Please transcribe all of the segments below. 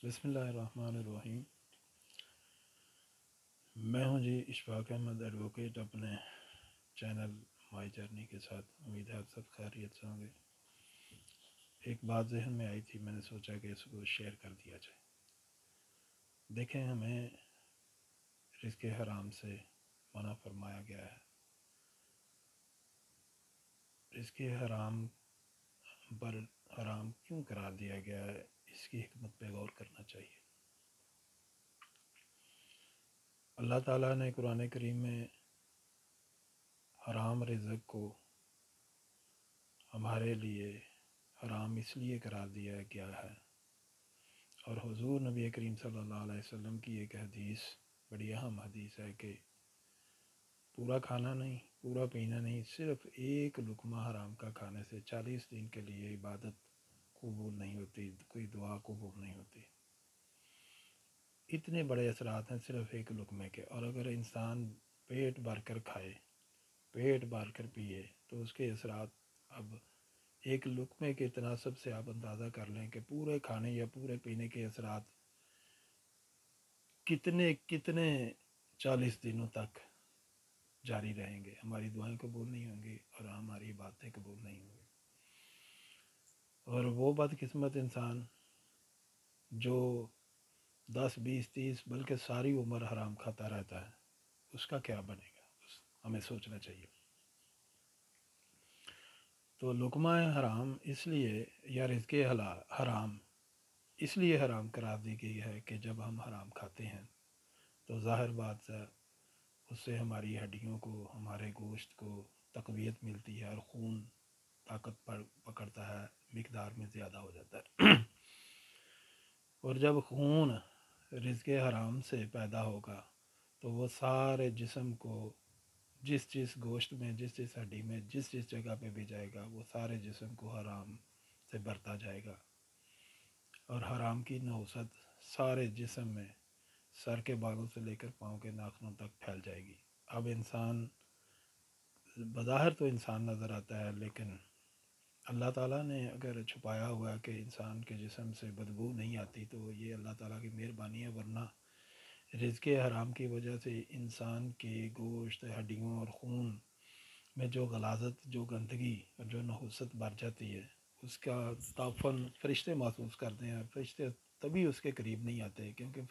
بسم اللہ الرحمن الرحیم۔ میں ہوں جی اشفاق احمد ایڈوکیٹ، اپنے چینل مائی جرنی کے ساتھ۔ امید ہے آپ سب خیریت سے ہوں گے۔ ایک بات ذہن میں آئی تھی، میں نے سوچا کہ اس کو شیئر کر دیا جائے۔ دیکھیں، ہمیں رزق حرام سے منع فرمایا گیا ہے۔ رزق حرام پر حرام کیوں قرار دیا گیا ہے، اس کی حکمت پہ غور کرنا چاہیے۔ اللہ تعالیٰ نے قرآن کریم میں حرام رزق کو ہمارے لیے حرام اس لیے قرار دیا گیا ہے، اور حضور نبی کریم صلی اللہ علیہ وسلم کی ایک حدیث بڑی اہم حدیث ہے کہ پورا کھانا نہیں، پورا پینا نہیں، صرف ایک لقمہ حرام کا کھانے سے 40 دن کے لیے عبادت قبول نہیں ہوتی، کوئی دعا قبول نہیں ہوتی۔ اتنے بڑے اثرات ہیں صرف ایک لقمے کے، اور اگر انسان پیٹ بھر کر کھائے، پیٹ بھر کر پیے، تو اس کے اثرات اب ایک لقمے کے تناسب سے آپ اندازہ کر لیں کہ پورے کھانے یا پورے پینے کے اثرات کتنے 40 دنوں تک جاری رہیں گے۔ ہماری دعائیں قبول نہیں ہوں گی اور ہماری باتیں قبول نہیں ہوں گی۔ اور وہ بدقسمت انسان جو 10 20 30 بلکہ ساری عمر حرام کھاتا رہتا ہے، اس کا کیا بنے گا، ہمیں سوچنا چاہیے۔ تو لقمہ حرام اس لیے، یا رزق حرام اس لیے حرام قرار دی گئی ہے کہ جب ہم حرام کھاتے ہیں تو ظاہر بات ہے اس سے ہماری ہڈیوں کو، ہمارے گوشت کو تقویت ملتی ہے، اور خون طاقت پکڑتا ہے، مقدار میں زیادہ ہو جاتا ہے۔ اور جب خون رزق حرام سے پیدا ہوگا تو وہ سارے جسم کو، جس گوشت میں، جس ہڈی میں، جس جگہ پہ بھی جائے گا، وہ سارے جسم کو حرام سے بھرتا جائے گا، اور حرام کی نحوست سارے جسم میں، سر کے بالوں سے لے کر پاؤں کے ناخنوں تک پھیل جائے گی۔ اب انسان بظاہر تو انسان نظر آتا ہے، لیکن اللہ تعالیٰ نے اگر چھپایا ہوا ہے کہ انسان کے جسم سے بدبو نہیں آتی، تو یہ اللہ تعالیٰ کی مہربانی ہے، ورنہ رزق حرام کی وجہ سے انسان کے گوشت، ہڈیوں اور خون میں جو غلاظت، جو گندگی اور جو نحوست بھر جاتی ہے، اس کا تعفن فرشتے محسوس کرتے ہیں۔ فرشتے تبھی اس کے قریب نہیں آتے، کیونکہ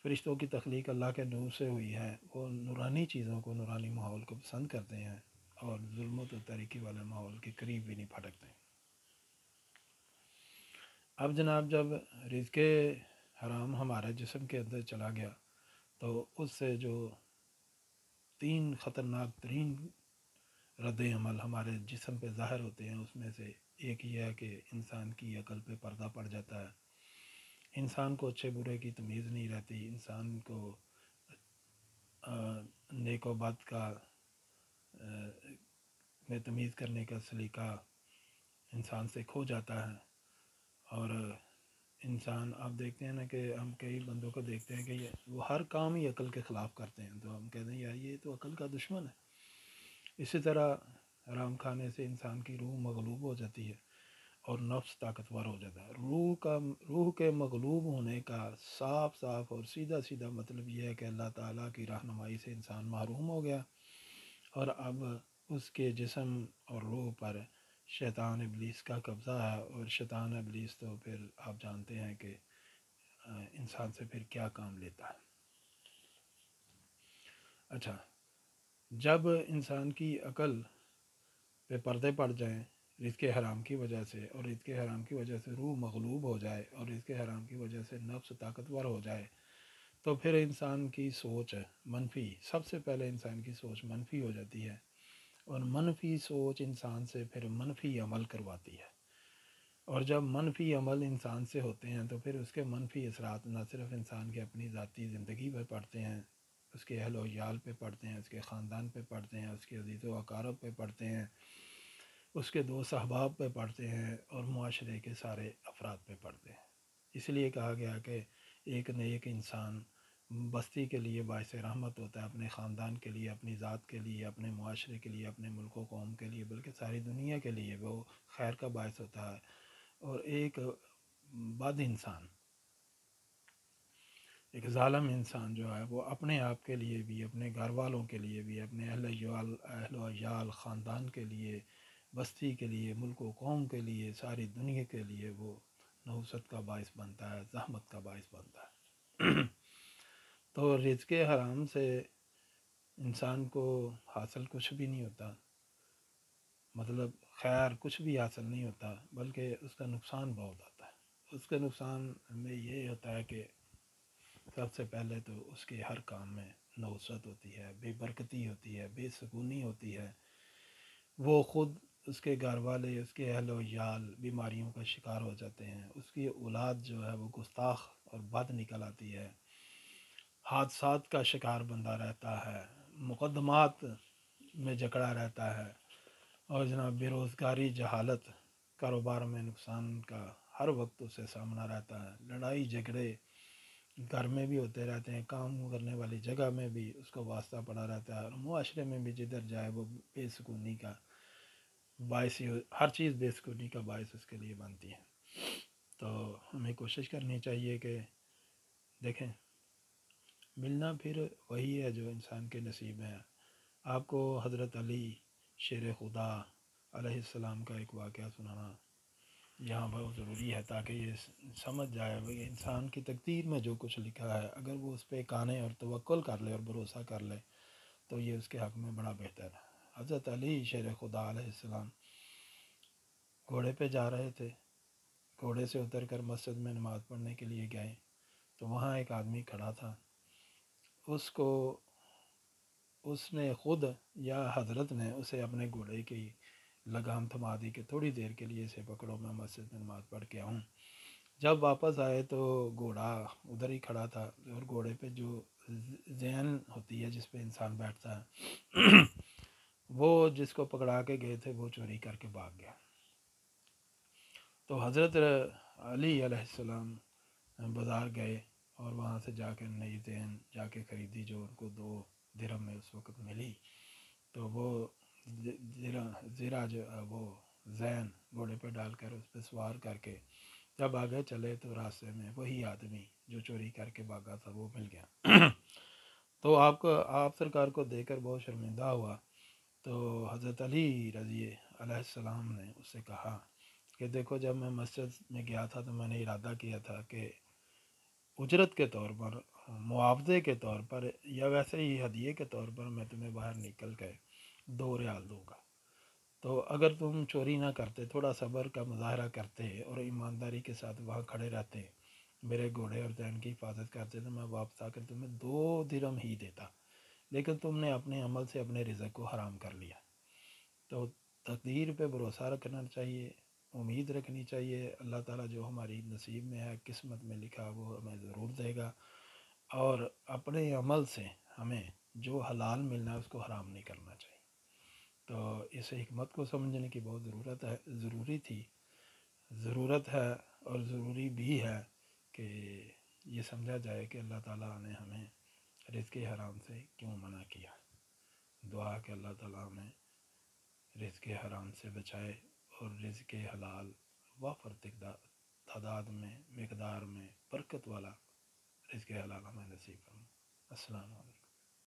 فرشتوں کی تخلیق اللہ کے نور سے ہوئی ہے۔ وہ نورانی چیزوں کو، نورانی ماحول کو پسند کرتے ہیں، اور ظلمت و تاریکی والے ماحول کے قریب بھی نہیں پھٹکتے۔ اب جناب، جب رزق حرام ہمارے جسم کے اندر چلا گیا تو اس سے جو 3 خطرناک ترین رد عمل ہمارے جسم پہ ظاہر ہوتے ہیں، اس میں سے ایک یہ ہے کہ انسان کی عقل پہ پردہ پڑ جاتا ہے، انسان کو اچھے برے کی تمیز نہیں رہتی، انسان کو نیک و بد کا میں تمیز کرنے کا سلیقہ انسان سے کھو جاتا ہے۔ اور انسان، آپ دیکھتے ہیں نا کہ ہم کئی بندوں کو دیکھتے ہیں کہ وہ ہر کام ہی عقل کے خلاف کرتے ہیں، تو ہم کہتے ہیں یار یہ تو عقل کا دشمن ہے۔ اسی طرح حرام کھانے سے انسان کی روح مغلوب ہو جاتی ہے اور نفس طاقتور ہو جاتا ہے۔ روح کے مغلوب ہونے کا صاف اور سیدھا مطلب یہ ہے کہ اللہ تعالیٰ کی رہنمائی سے انسان محروم ہو گیا، اور اب اس کے جسم اور روح پر شیطان ابلیس کا قبضہ ہے۔ اور شیطان ابلیس تو پھر آپ جانتے ہیں کہ انسان سے پھر کیا کام لیتا ہے۔ اچھا، جب انسان کی عقل پہ پردے پڑ جائیں رزق حرام کی وجہ سے، اور رزق حرام کی وجہ سے روح مغلوب ہو جائے، اور رزق حرام کی وجہ سے نفس طاقتور ہو جائے، تو پھر انسان کی سوچ منفی، سب سے پہلے انسان کی سوچ منفی ہو جاتی ہے، اور منفی سوچ انسان سے پھر منفی عمل کرواتی ہے۔ اور جب منفی عمل انسان سے ہوتے ہیں تو پھر اس کے منفی اثرات نہ صرف انسان کے اپنی ذاتی زندگی پہ پڑتے ہیں، اس کے اہل و عیال پہ پڑتے ہیں، اس کے خاندان پہ پڑتے ہیں، اس کے عزیز و اقارب پہ پڑتے ہیں، اس کے دوست احباب پہ پڑتے ہیں، اور معاشرے کے سارے افراد پہ پڑتے ہیں۔ اس لیے کہا گیا کہ ایک نیک انسان بستی کے لیے باعث رحمت ہوتا ہے، اپنے خاندان کے لیے، اپنی ذات کے لیے، اپنے معاشرے کے لیے، اپنے ملک و قوم کے لیے، بلکہ ساری دنیا کے لیے وہ خیر کا باعث ہوتا ہے۔ اور ایک بد انسان، ایک ظالم انسان جو ہے وہ اپنے آپ کے لیے بھی، اپنے گھر والوں کے لیے بھی، اپنے اہل و عیال خاندان کے لیے، بستی کے لیے، ملک و قوم کے لیے، ساری دنیا کے لیے وہ نحوست کا باعث بنتا ہے، زحمت کا باعث بنتا ہے۔ تو رزق حرام سے انسان کو حاصل کچھ بھی نہیں ہوتا، مطلب خیر کچھ بھی حاصل نہیں ہوتا، بلکہ اس کا نقصان بہت آتا ہے۔ اس کے نقصان میں یہ ہوتا ہے کہ سب سے پہلے تو اس کے ہر کام میں نحوست ہوتی ہے، بے برکتی ہوتی ہے، بے سکونی ہوتی ہے، وہ خود، اس کے گھر والے، اس کے اہل و عیال بیماریوں کا شکار ہو جاتے ہیں، اس کی اولاد جو ہے وہ گستاخ اور بد نکل آتی ہے، حادثات کا شکار بندہ رہتا ہے، مقدمات میں جکڑا رہتا ہے، اور جناب بے روزگاری، جہالت، کاروبار میں نقصان کا ہر وقت اسے سامنا رہتا ہے، لڑائی جھگڑے گھر میں بھی ہوتے رہتے ہیں، کام کرنے والی جگہ میں بھی اس کو واسطہ پڑا رہتا ہے، اور معاشرے میں بھی جدھر جائے وہ بے سکونی کا باعث ہی، ہر چیز بے سکونی کا باعث اس کے لیے بنتی ہے۔ تو ہمیں کوشش کرنی چاہیے کہ دیکھیں، ملنا پھر وہی ہے جو انسان کے نصیب ہے۔ آپ کو حضرت علی شیر خدا علیہ السلام کا ایک واقعہ سنانا یہاں بہت ضروری ہے، تاکہ یہ سمجھ جائے کہ انسان کی تقدیر میں جو کچھ لکھا ہے، اگر وہ اس پہ کانے اور توکل کر لے اور بھروسہ کر لے تو یہ اس کے حق میں بڑا بہتر ہے۔ حضرت علی شیر خدا علیہ السلام گھوڑے پہ جا رہے تھے، گھوڑے سے اتر کر مسجد میں نماز پڑھنے کے لیے گئے تو وہاں ایک آدمی کھڑا تھا، اس نے خود یا حضرت نے اسے اپنے گھوڑے کی لگام تھما دی کہ تھوڑی دیر کے لیے اسے پکڑو، میں مسجد میں نماز پڑھ کے آؤں۔ جب واپس آئے تو گھوڑا ادھر ہی کھڑا تھا، اور گھوڑے پہ جو ذہن ہوتی ہے جس پہ انسان بیٹھتا ہے وہ جس کو پکڑا کے گئے تھے وہ چوری کر کے بھاگ گیا۔ تو حضرت علی علیہ السلام بازار گئے اور وہاں سے جا کے نئی ذہن جا کے خریدی، جو ان کو 2 درہم میں اس وقت ملی۔ تو وہ زیرہ جو وہ زین گھوڑے پہ ڈال کر اس پہ سوار کر کے جب آگے چلے تو راستے میں وہی آدمی جو چوری کر کے بھاگا تھا وہ مل گیا۔ تو آپ سرکار کو دیکھ کر بہت شرمندہ ہوا۔ تو حضرت علی رضی علیہ السلام نے اس سے کہا کہ دیکھو، جب میں مسجد میں گیا تھا تو میں نے ارادہ کیا تھا کہ اجرت کے طور پر، معاوضے کے طور پر، یا ویسے ہی ہدیے کے طور پر میں تمہیں باہر نکل کے 2 ریال دوں گا۔ تو اگر تم چوری نہ کرتے، تھوڑا صبر کا مظاہرہ کرتے اور ایمانداری کے ساتھ وہاں کھڑے رہتے، میرے گھوڑے اور ذہن کی حفاظت کرتے، تو میں واپس آ کر تمہیں 2 درہم ہی دیتا، لیکن تم نے اپنے عمل سے اپنے رزق کو حرام کر لیا۔ تو تقدیر پہ بھروسہ رکھنا چاہیے، امید رکھنی چاہیے، اللہ تعالیٰ جو ہماری نصیب میں ہے، قسمت میں لکھا، وہ ہمیں ضرور دے گا، اور اپنے عمل سے ہمیں جو حلال ملنا ہے اس کو حرام نہیں کرنا چاہیے۔ تو اس حکمت کو سمجھنے کی بہت ضرورت ہے اور ضروری بھی ہے کہ یہ سمجھا جائے کہ اللہ تعالیٰ نے ہمیں رزق حرام سے کیوں منع کیا۔ دعا کہ اللہ تعالیٰ ہمیں رزق حرام سے بچائے اور رزق حلال وافر تعداد میں، مقدار میں، برکت والا رزق حلال ہمیں نصیب فرمائے۔ السلام علیکم۔